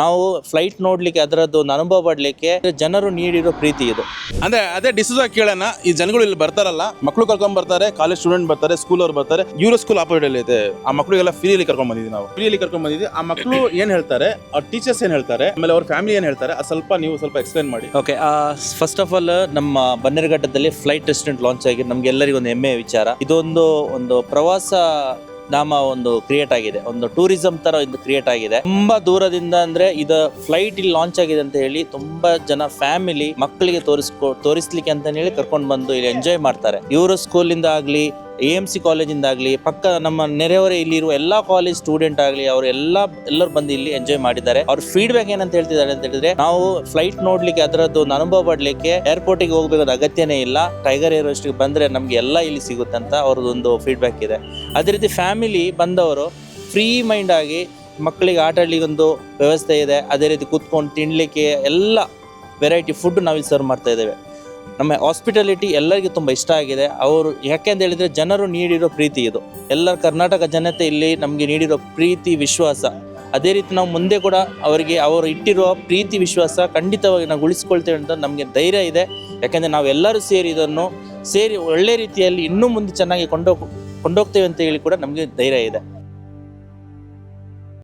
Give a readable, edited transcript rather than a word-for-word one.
ನಾವು ಫ್ಲೈಟ್ ನೋಡ್ಲಿಕ್ಕೆ ಅದರದ್ದು ಒಂದು ಅನುಭವ ಪಡ್ಲಿಕ್ಕೆ ಜನರು ನೀಡಿರೋ ಪ್ರೀತಿ ಇದು. ಅಂದ್ರೆ ಅದೇ ಡಿಸೀಸ್ ಕೇಳೋಣ, ಈ ಜನಗಳು ಇಲ್ಲಿ ಬರ್ತಾರಲ್ಲ, ಮಕ್ಕಳು ಕರ್ಕೊಂಡ್ ಬರ್ತಾರೆ, ಕಾಲೇಜ್ ಸ್ಟೂಡೆಂಟ್ ಬರ್ತಾರೆ, ಸ್ಕೂಲ್ ಅವ್ರು ಬರ್ತಾರೆ. ಯೂರೋ ಸ್ಕೂಲ್ ಆಪರೇಟ್ ಇದೆ, ಆ ಮಕ್ಕಳಿಗೆಲ್ಲ ಫ್ರೀಲಿ ಕರ್ಕೊಂಡ್ ಬಂದಿದ್ದೀವಿ ನಾವು. ಫ್ರೀಲಿ ಕರ್ಕೊಂಡ್ ಬಂದಿದ್ದೀವಿ. ಆ ಮಕ್ಕಳು ಏನ್ ಹೇಳ್ತಾರೆ, ಅವ್ರ ಟೀಚರ್ಸ್ ಏನ್ ಹೇಳ್ತಾರೆ, ಆಮೇಲೆ ಅವ್ರ ಫ್ಯಾಮಿಲಿ ಏನ್ ಹೇಳ್ತಾರೆ, ಅದು ಸ್ವಲ್ಪ ಎಕ್ಸ್ಪ್ಲೈನ್ ಮಾಡಿ. ಓಕೆ, ಫಸ್ಟ್ ಆಫ್ ಆಲ್ ನಮ್ಮ ಬನ್ನೇರುಘಟ್ಟದಲ್ಲಿ ಫ್ಲೈಟ್ ರೆಸ್ಟೋರೆಂಟ್ ಲಾಂಚ್ ಆಗಿ ನಮ್ಗೆ ಎಲ್ಲರಿಗೂ ಒಂದು ಹೆಮ್ಮೆಯ ವಿಚಾರ. ಇದೊಂದು ಪ್ರವಾಸ ಧಾಮ ಒಂದು ಕ್ರಿಯೇಟ್ ಆಗಿದೆ, ಒಂದು ಟೂರಿಸಂ ತರ ಇದು ಕ್ರಿಯೇಟ್ ಆಗಿದೆ. ತುಂಬಾ ದೂರದಿಂದ ಅಂದ್ರೆ ಇದು ಫ್ಲೈಟ್ ಇಲ್ಲಿ ಲಾಂಚ್ ಆಗಿದೆ ಅಂತ ಹೇಳಿ ತುಂಬಾ ಜನ ಫ್ಯಾಮಿಲಿ ಮಕ್ಕಳಿಗೆ ತೋರಿಸ್ಲಿಕ್ಕೆ ಅಂತ ಹೇಳಿ ಕರ್ಕೊಂಡು ಬಂದು ಇಲ್ಲಿ ಎಂಜಾಯ್ ಮಾಡ್ತಾರೆ. ಯೂರೋ ಸ್ಕೂಲ್ ಇಂದ ಆಗ್ಲಿ, AMC ಕಾಲೇಜಿಂದ ಆಗಲಿ, ಪಕ್ಕ ನಮ್ಮ ನೆರೆಹೊರೆ ಇಲ್ಲಿರುವ ಎಲ್ಲಾ ಕಾಲೇಜ್ ಸ್ಟೂಡೆಂಟ್ ಆಗಲಿ, ಅವರು ಎಲ್ಲರೂ ಬಂದು ಇಲ್ಲಿ ಎಂಜಾಯ್ ಮಾಡಿದ್ದಾರೆ. ಅವ್ರ ಫೀಡ್ಬ್ಯಾಕ್ ಏನಂತ ಹೇಳ್ತಿದ್ದಾರೆ ಅಂತ ಹೇಳಿದ್ರೆ, ನಾವು ಫ್ಲೈಟ್ ನೋಡ್ಲಿಕ್ಕೆ ಅದರದ್ದು ಒಂದು ಅನುಭವ ಪಡ್ಲಿಕ್ಕೆ ಏರ್ಪೋರ್ಟಿಗೆ ಹೋಗ್ಬೇಕಾದ ಅಗತ್ಯನೇ ಇಲ್ಲ, ಟೈಗರ್ ಏರ್ವೇಸ್ಗೆ ಬಂದ್ರೆ ನಮ್ಗೆ ಎಲ್ಲ ಇಲ್ಲಿ ಸಿಗುತ್ತೆ ಅಂತ ಅವ್ರದ್ದೊಂದು ಫೀಡ್ಬ್ಯಾಕ್ ಇದೆ. ಅದೇ ರೀತಿ ಫ್ಯಾಮಿಲಿ ಬಂದವರು ಫ್ರೀ ಮೈಂಡ್ ಆಗಿ ಮಕ್ಕಳಿಗೆ ಆಟ ಆಡ್ಲಿಕ್ಕೆ ಒಂದು ವ್ಯವಸ್ಥೆ ಇದೆ. ಅದೇ ರೀತಿ ಕೂತ್ಕೊಂಡು ತಿನ್ಲಿಕ್ಕೆ ಎಲ್ಲ ವೆರೈಟಿ ಫುಡ್ ನಾವಿಲ್ಲಿ ಸರ್ವ್ ಮಾಡ್ತಾ ಇದ್ದೇವೆ. ನಮ್ಮ ಹಾಸ್ಪಿಟಾಲಿಟಿ ಎಲ್ಲರಿಗೂ ತುಂಬ ಇಷ್ಟ ಆಗಿದೆ. ಅವರು ಯಾಕೆಂತ ಹೇಳಿದರೆ ಜನರು ನೀಡಿರೋ ಪ್ರೀತಿ ಇದು. ಎಲ್ಲ ಕರ್ನಾಟಕ ಜನತೆ ಇಲ್ಲಿ ನಮಗೆ ನೀಡಿರೋ ಪ್ರೀತಿ, ವಿಶ್ವಾಸ. ಅದೇ ರೀತಿ ನಾವು ಮುಂದೆ ಕೂಡ ಅವರಿಗೆ ಅವರು ಇಟ್ಟಿರುವ ಪ್ರೀತಿ, ವಿಶ್ವಾಸ ಖಂಡಿತವಾಗಿ ನಾವು ಉಳಿಸ್ಕೊಳ್ತೇವೆ ಅಂತ ನಮಗೆ ಧೈರ್ಯ ಇದೆ. ಯಾಕೆಂದರೆ ನಾವೆಲ್ಲರೂ ಸೇರಿ ಇದನ್ನು ಒಳ್ಳೆ ರೀತಿಯಲ್ಲಿ ಇನ್ನೂ ಮುಂದೆ ಚೆನ್ನಾಗಿ ಕೊಂಡೋಗ್ತೇವೆ ಅಂತ ಹೇಳಿ ಕೂಡ ನಮಗೆ ಧೈರ್ಯ ಇದೆ.